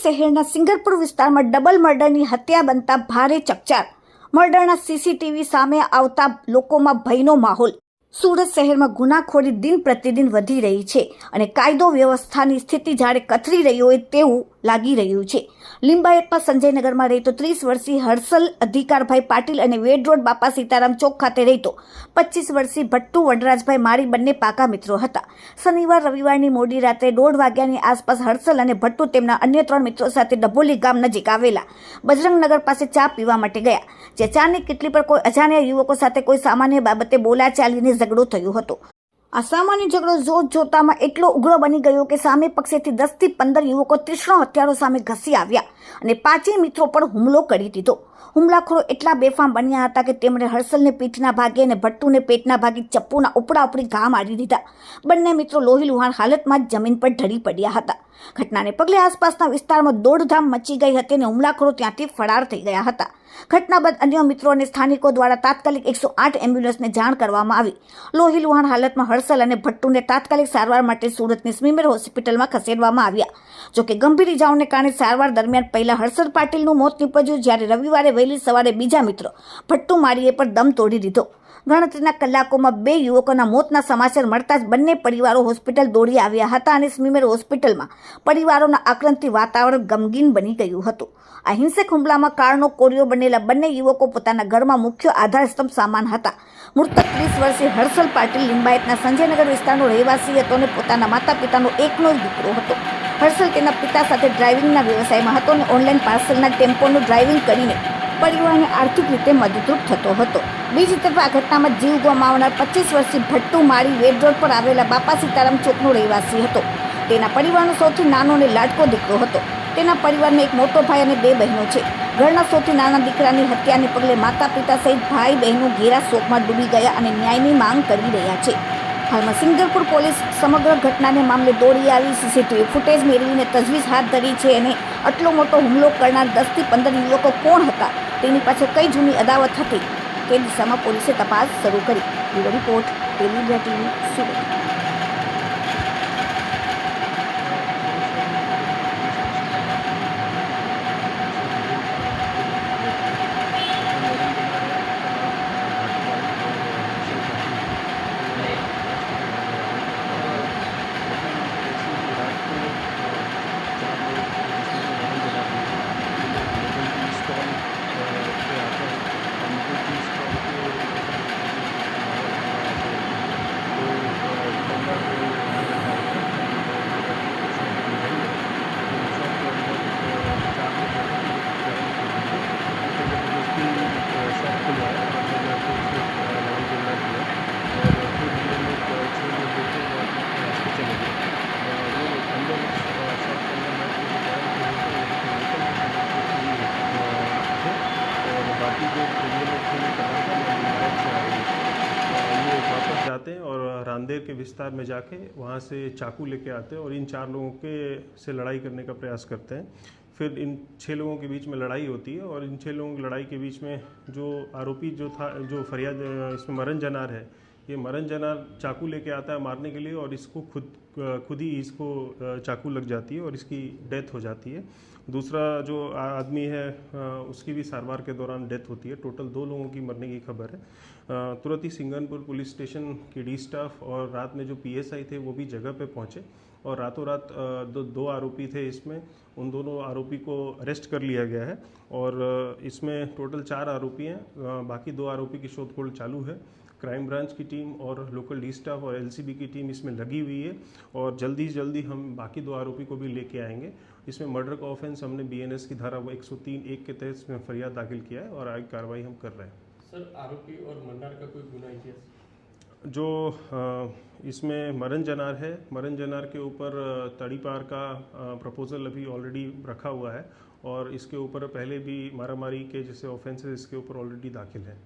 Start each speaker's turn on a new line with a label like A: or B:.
A: શહેરના સિંગરપુર વિસ્તારમાં ડબલ મર્ડરની હત્યા બનતા ભારે ચકચાર। મર્ડરના સીસીટીવી સામે આવતા લોકોમાં ભયનો માહોલ। સુરત શહેરમાં ગુનાખોરી દિન પ્રતિદિન વધી રહી છે અને કાયદો વ્યવસ્થાની સ્થિતિ જાણે કથળી રહી હોય તેવું લાગી રહ્યું છે। લિંબાયતમાં સંજયનગરમાં રહેતો 30 વર્ષીય હર્ષલ અધિકારભાઈ પાટીલ અને વેડ રોડ બાપા સીતારામ ચોક ખાતે રહેતો 25 વર્ષીય ભટ્ટુ વનરાજભાઈ માળી બંને પાકા મિત્રો હતા। શનિવાર રવિવારની મોડી રાત્રે 1:30 વાગ્યાની આસપાસ હર્ષલ અને ભટ્ટુ તેમના અન્ય 3 મિત્રો સાથે ડભોલી ગામ નજીક આવેલા બજરંગનગર પાસે ચા પીવા માટે ગયા, જે ચાની કિટલી પર કોઈ અજાણ્યા યુવકો સાથે કોઈ સામાન્ય બાબતે બોલાચાલીને ઝઘડો થયો હતો। આ સામાન્ય ઝઘડો જોત જોતામાં એટલો ઉગ્ર બની ગયો કે સામે પક્ષેથી 10 થી 15 યુવકો તીક્ષ્ણ હથિયારો સામે ઘસી આવ્યા અને 5 મિત્રો પર હુમલો કરી દીધો। હુમલાખોરો એટલા બેફામ બન્યા હતા કે તેમણે હર્ષલને પીઠના ભાગે અને ભટ્ટુને પેટના ભાગે ચપ્પુના ઉપડા ઉપડી ઘા મારી દીધા। બંને મિત્રો લોહી લુહાણ હાલતમાં જ જમીન પર ઢળી પડ્યા હતા। ઘટનાને પગલે આસપાસના વિસ્તારમાં દોડધામ મચી ગઈ હતી અને હુમલાખોરો ત્યાંથી ફરાર થઈ ગયા હતા। ઘટના બાદ અન્ય મિત્રો અને સ્થાનિકો દ્વારા તાત્કાલિક 108 એમ્બ્યુલન્સને જાણ કરવામાં આવી। લોહી લુહાણ હાલતમાં હર્ષલ અને ભટ્ટુને તાત્કાલિક સારવાર માટે સુરતની સ્મીમેર હોસ્પિટલમાં ખસેડવામાં આવ્યા। જોકે ગંભીર ઇજાઓને કારણે સારવાર દરમિયાન પહેલા હર્ષલ પાટીલનું મોત નીપજ્યું, જ્યારે રવિવારે વહેલી સવારે બીજા મિત્ર ભટ્ટુ માળીએ પર દમ તોડી દીધો। ગણતરીના કલાકોમાં 2 યુવકોના મોતના સમાચાર મળતા જ બંને પરિવારો હોસ્પિટલ દોડી આવ્યા હતા અને સ્મીમેર હોસ્પિટલમાં પરિવારોના આક્રંદથી વાતાવરણ ગમગીન બની ગયું હતું। આ હિંસક હુમલામાં કાળનો કોળિયો બનેલા બંને યુવકો પોતાના ઘરમાં મુખ્ય આધારસ્તંભ સામાન હતા। મૃતક 30 વર્ષીય હર્ષલ પાટીલ લિંબાયતના સંજયનગર વિસ્તારનો રહેવાસી હતો અને પોતાના માતા પિતાનો એકનો જ દીકરો હતો। હર્ષલ તેના પિતા સાથે ડ્રાઇવિંગના વ્યવસાયમાં હતો અને ઓનલાઈન પાર્સલના ટેમ્પોનું ડ્રાઇવિંગ કરીને પરિવારને આર્થિક રીતે મદદરૂપ થતો હતો। બીજી તરફ આ ઘટનામાં જીવ ગુમાવનાર 25 વર્ષીય ભટ્ટુ માળી વેડ રોડ પર આવેલા બાપા સીતારામ ચોકનો રહેવાસી હતો। તેના પરિવારનો સૌથી નાનો અને લાડકો દીકરો હતો। તેના પરિવારમાં એક મોટો ભાઈ અને 2 બહેનો છે। ઘરના સૌથી નાના દીકરાની હત્યાને પગલે માતા પિતા સહિત ભાઈ બહેનો ઘેરા શોકમાં ડૂબી ગયા અને ન્યાયની માંગ કરી રહ્યા છે। હાલમાં સિંગરપુર પોલીસ સમગ્ર ઘટનાને મામલે દોડી આવી સીસીટીવી ફૂટેજ મેળવીને તજવીજ હાથ ધરી છે અને આટલો મોટો હુમલો કરનાર 10 થી 15 યુવકો કોણ હતા, તેની પાછળ કઈ જૂની અદાવત હતી તે દિશામાં પોલીસે તપાસ શરૂ કરી। Bureau report, television TV, Surat.
B: जाते हैं और रांदेर के विस्तार में जाके वहाँ से चाकू लेके आते हैं और इन 4 लोगों के से लड़ाई करने का प्रयास करते हैं। फिर इन 6 लोगों के बीच में लड़ाई होती है और इन 6 लोगों की लड़ाई के बीच में जो आरोपी जो था, जो फरियाद इसमें मरण जनार है, ये मरण जनार चाकू लेके आता है मारने के लिए और इसको खुद ही इसको चाकू लग जाती है और इसकी डेथ हो जाती है। दूसरा जो आदमी है उसकी भी सारवार के दौरान डेथ होती है। टोटल 2 लोगों की मरने की खबर है। तुरंत ही सिंगरपुर पुलिस स्टेशन की डी स्टाफ और रात में जो पीएसआई थे वो भी जगह पे पहुंचे और रातों रात 2 आरोपी थे इसमें, उन दोनों आरोपी को अरेस्ट कर लिया गया है और इसमें टोटल 4 आरोपी हैं। बाकी 2 आरोपी की शोधखोल चालू है। क्राइम ब्रांच की टीम और लोकल डी स्टाफ और एलसीबी की टीम इसमें लगी हुई है और जल्दी से जल्दी हम बाकी 2 आरोपी को भी लेके आएंगे। इसमें मर्डर का ऑफेंस हमने बीएनएस की धारा 103(1) के तहत इसमें फरियाद दाखिल किया है और आगे कार्रवाई हम कर रहे हैं।
C: सर, आरोपी और मर्डर का कोई गुना इतिहास?
B: जो इसमें मरण जनार है, मरण जनार के ऊपर तड़ीपार का प्रपोजल अभी ऑलरेडी रखा हुआ है और इसके ऊपर पहले भी मारामारी के जैसे ऑफेंसेस इसके ऊपर ऑलरेडी दाखिल हैं।